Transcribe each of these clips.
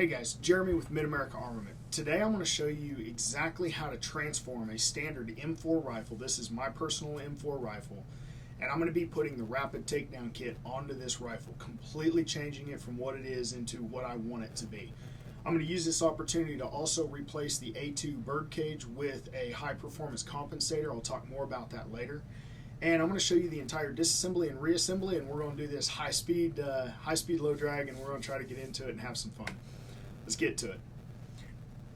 Hey guys, Jeremy with Mid-America Armament. Today I'm going to show you exactly how to transform a standard M4 rifle. This is my personal M4 rifle, and I'm going to be putting the Rapid Takedown kit onto this rifle, completely changing it from what it is into what I want it to be. I'm going to use this opportunity to also replace the A2 birdcage with a high-performance compensator. I'll talk more about that later. And I'm going to show you the entire disassembly and reassembly, and we're going to do this high-speed, low drag, and we're going to try to get into it and have some fun. Let's get to it.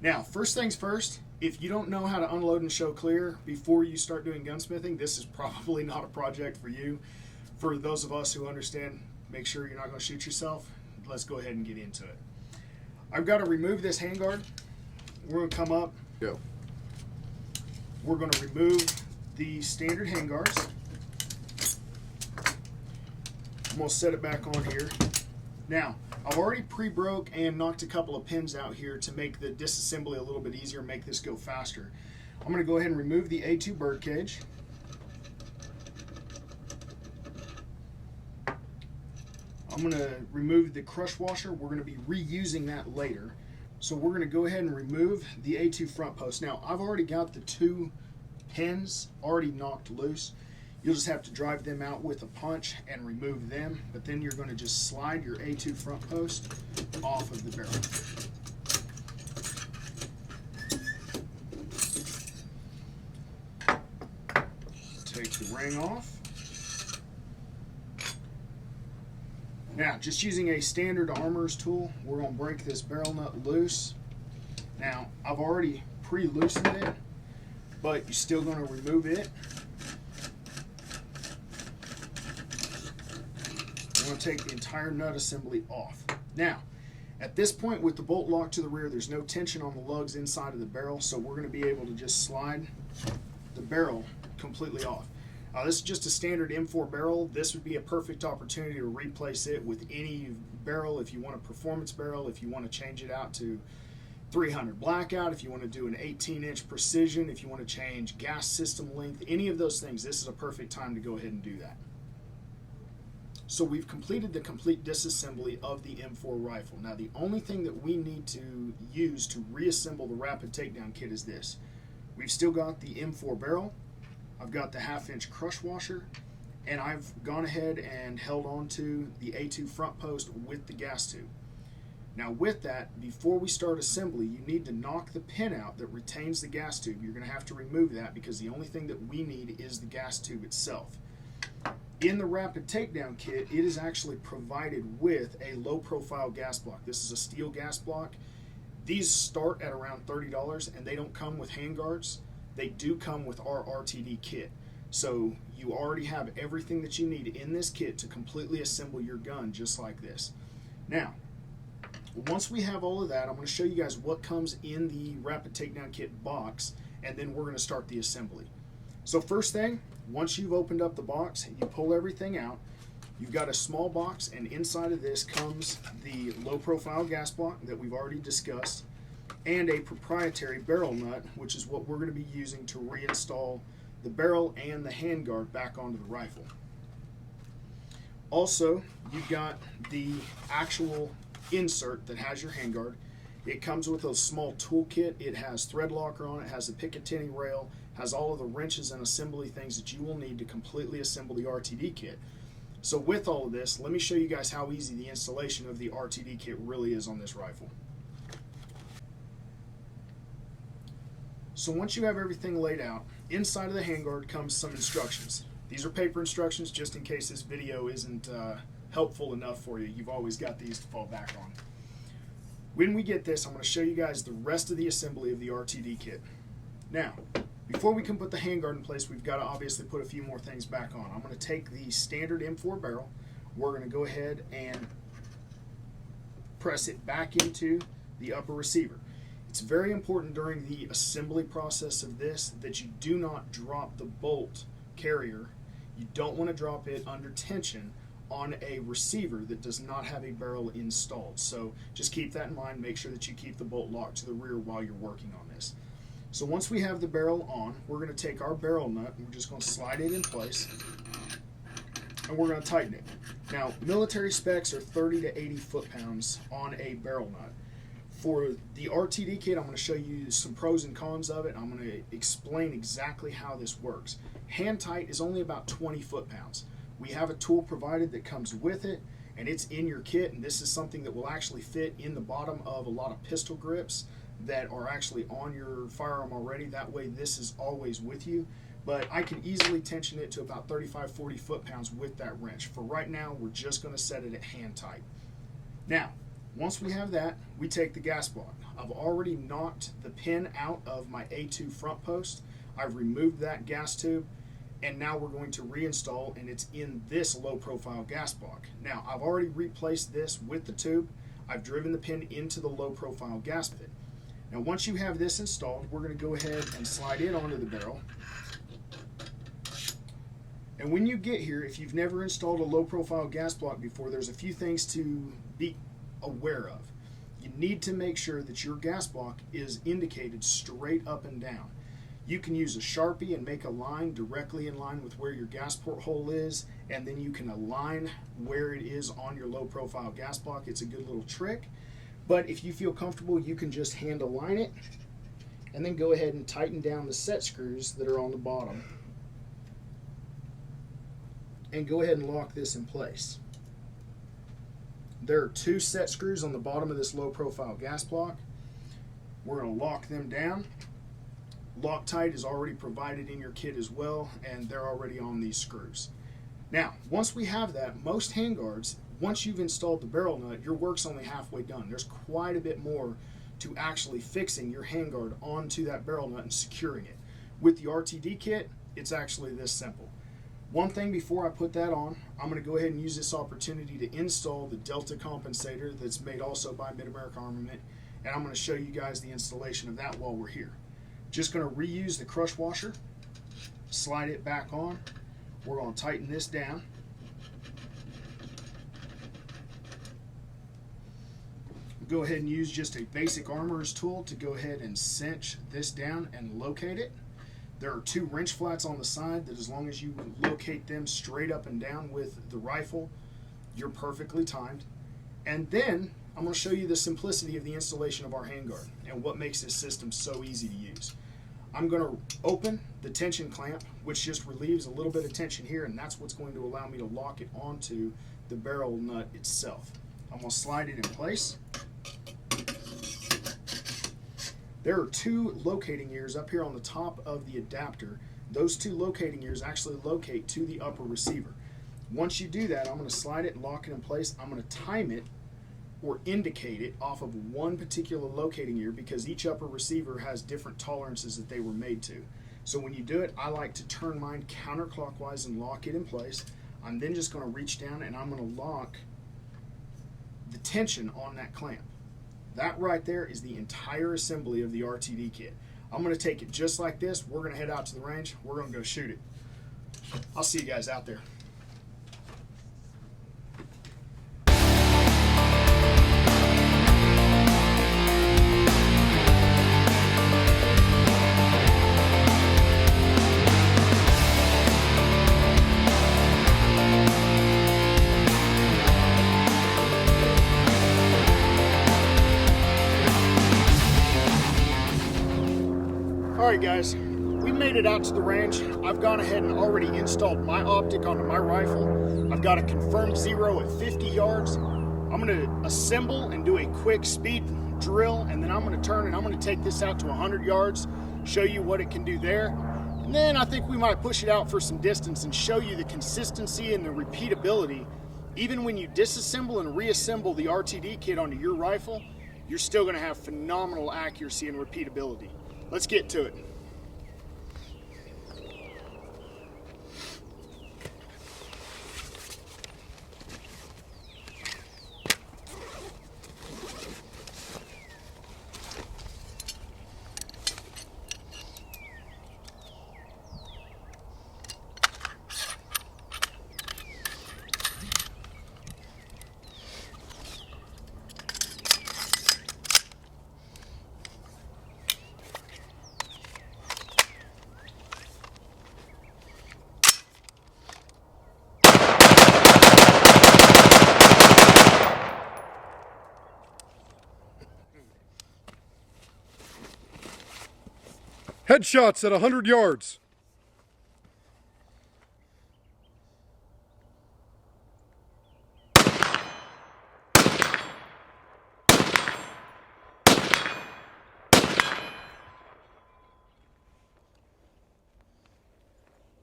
Now, first things first, if you don't know how to unload and show clear before you start doing gunsmithing, this is probably not a project for you. For those of us who understand, make sure you're not going to shoot yourself, let's go ahead and get into it. I've got to remove this handguard. We're going to come up. Go. We're going to remove the standard handguards. I'm going to set it back on here. Now, I've already pre-broke and knocked a couple of pins out here to make the disassembly a little bit easier, make this go faster. I'm going to go ahead and remove the A2 birdcage. I'm going to remove the crush washer. We're going to be reusing that later. So we're going to go ahead and remove the A2 front post. Now, I've already got the two pins already knocked loose. You'll just have to drive them out with a punch and remove them, but then you're going to just slide your A2 front post off of the barrel. Take the ring off. Now, just using a standard armorer's tool, we're going to break this barrel nut loose. Now, I've already pre-loosened it, but you're still going to remove it. I'm going to take the entire nut assembly off. Now, at this point with the bolt locked to the rear, there's no tension on the lugs inside of the barrel, so we're going to be able to just slide the barrel completely off. This is just a standard M4 barrel. This would be a perfect opportunity to replace it with any barrel if you want a performance barrel, if you want to change it out to 300 blackout, if you want to do an 18-inch precision, if you want to change gas system length, any of those things, this is a perfect time to go ahead and do that. So we've completed the complete disassembly of the M4 rifle. Now the only thing that we need to use to reassemble the Rapid Takedown kit is this. We've still got the M4 barrel, I've got the 1/2-inch crush washer, and I've gone ahead and held on to the A2 front post with the gas tube. Now with that, before we start assembly, you need to knock the pin out that retains the gas tube. You're going to have to remove that because the only thing that we need is the gas tube itself. In the Rapid Takedown kit, it is actually provided with a low-profile gas block. This is a steel gas block. These start at around $30, and they don't come with handguards. They do come with our RTD kit. So you already have everything that you need in this kit to completely assemble your gun just like this. Now, once we have all of that, I'm going to show you guys what comes in the Rapid Takedown kit box, and then we're going to start the assembly. So first thing, once you've opened up the box, you pull everything out. You've got a small box, and inside of this comes the low-profile gas block that we've already discussed, and a proprietary barrel nut, which is what we're going to be using to reinstall the barrel and the handguard back onto the rifle. Also, you've got the actual insert that has your handguard. It comes with a small toolkit. It has thread locker on it, has a Picatinny rail, has all of the wrenches and assembly things that you will need to completely assemble the RTD kit. So with all of this, let me show you guys how easy the installation of the RTD kit really is on this rifle. So once you have everything laid out, inside of the handguard comes some instructions. These are paper instructions just in case this video isn't helpful enough for you. You've always got these to fall back on. When we get this, I'm going to show you guys the rest of the assembly of the RTD kit. Now, before we can put the handguard in place, we've got to obviously put a few more things back on. I'm going to take the standard M4 barrel. We're going to go ahead and press it back into the upper receiver. It's very important during the assembly process of this that you do not drop the bolt carrier. You don't want to drop it under tension on a receiver that does not have a barrel installed. So just keep that in mind. Make sure that you keep the bolt locked to the rear while you're working on this. So once we have the barrel on, we're going to take our barrel nut and we're just going to slide it in place. and we're going to tighten it. Now, military specs are 30 to 80 foot-pounds on a barrel nut. For the RTD kit, I'm going to show you some pros and cons of it. I'm going to explain exactly how this works. Hand tight is only about 20 foot-pounds. We have a tool provided that comes with it, and it's in your kit, and this is something that will actually fit in the bottom of a lot of pistol grips that are actually on your firearm already. That way this is always with you. But I can easily tension it to about 35-40 foot-pounds with that wrench. For right now, we're just going to set it at hand tight. Now, once we have that, we take the gas block. I've already knocked the pin out of my A2 front post. I've removed that gas tube, and now we're going to reinstall, and it's in this low profile gas block. Now, I've already replaced this with the tube. I've driven the pin into the low profile gas pit. Now, once you have this installed, we're going to go ahead and slide it onto the barrel. And when you get here, if you've never installed a low profile gas block before, there's a few things to be aware of. You need to make sure that your gas block is indicated straight up and down. You can use a Sharpie and make a line directly in line with where your gas port hole is, and then you can align where it is on your low profile gas block. It's a good little trick. But if you feel comfortable, you can just hand align it and then go ahead and tighten down the set screws that are on the bottom and go ahead and lock this in place. There are 2 set screws on the bottom of this low profile gas block. We're going to lock them down. Loctite is already provided in your kit as well, and they're already on these screws. Now, once we have that, most handguards, once you've installed the barrel nut, your work's only halfway done. There's quite a bit more to actually fixing your handguard onto that barrel nut and securing it. With the RTD kit, it's actually this simple. One thing before I put that on, I'm going to go ahead and use this opportunity to install the Delta Compensator that's made also by Mid-America Armament, and I'm going to show you guys the installation of that while we're here. Just going to reuse the crush washer, slide it back on. We're going to tighten this down. Go ahead and use just a basic armorer's tool to go ahead and cinch this down and locate it. There are 2 wrench flats on the side that as long as you locate them straight up and down with the rifle, you're perfectly timed. And then I'm going to show you the simplicity of the installation of our handguard and what makes this system so easy to use. I'm going to open the tension clamp, which just relieves a little bit of tension here, and that's what's going to allow me to lock it onto the barrel nut itself. I'm going to slide it in place. There are 2 locating ears up here on the top of the adapter. Those 2 locating ears actually locate to the upper receiver. Once you do that, I'm going to slide it and lock it in place. I'm going to time it or indicate it off of one particular locating ear because each upper receiver has different tolerances that they were made to. So when you do it, I like to turn mine counterclockwise and lock it in place. I'm then just going to reach down and I'm going to lock the tension on that clamp. That right there is the entire assembly of the RTD kit. I'm going to take it just like this. We're going to head out to the range. We're going to go shoot it. I'll see you guys out there. Alright guys, we made it out to the range. I've gone ahead and already installed my optic onto my rifle. I've got a confirmed 0 at 50 yards. I'm going to assemble and do a quick speed drill, and then I'm going to turn and I'm going to take this out to 100 yards, show you what it can do there. And then I think we might push it out for some distance and show you the consistency and the repeatability. Even when you disassemble and reassemble the RTD kit onto your rifle, you're still going to have phenomenal accuracy and repeatability. Let's get to it. Headshots at 100 yards.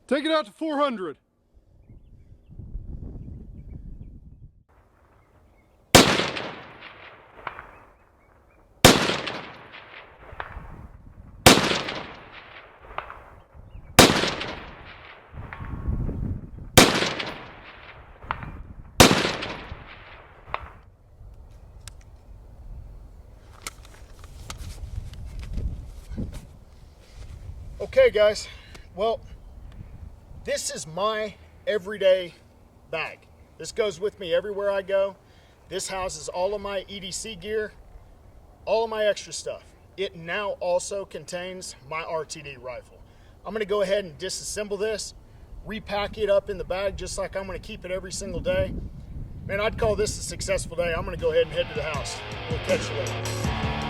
Take it out to 400. Okay guys, well, this is my everyday bag. This goes with me everywhere I go. This houses all of my EDC gear, all of my extra stuff. It now also contains my RTD rifle. I'm gonna go ahead and disassemble this, repack it up in the bag just like I'm gonna keep it every single day. Man, I'd call this a successful day. I'm gonna go ahead and head to the house. We'll catch you later.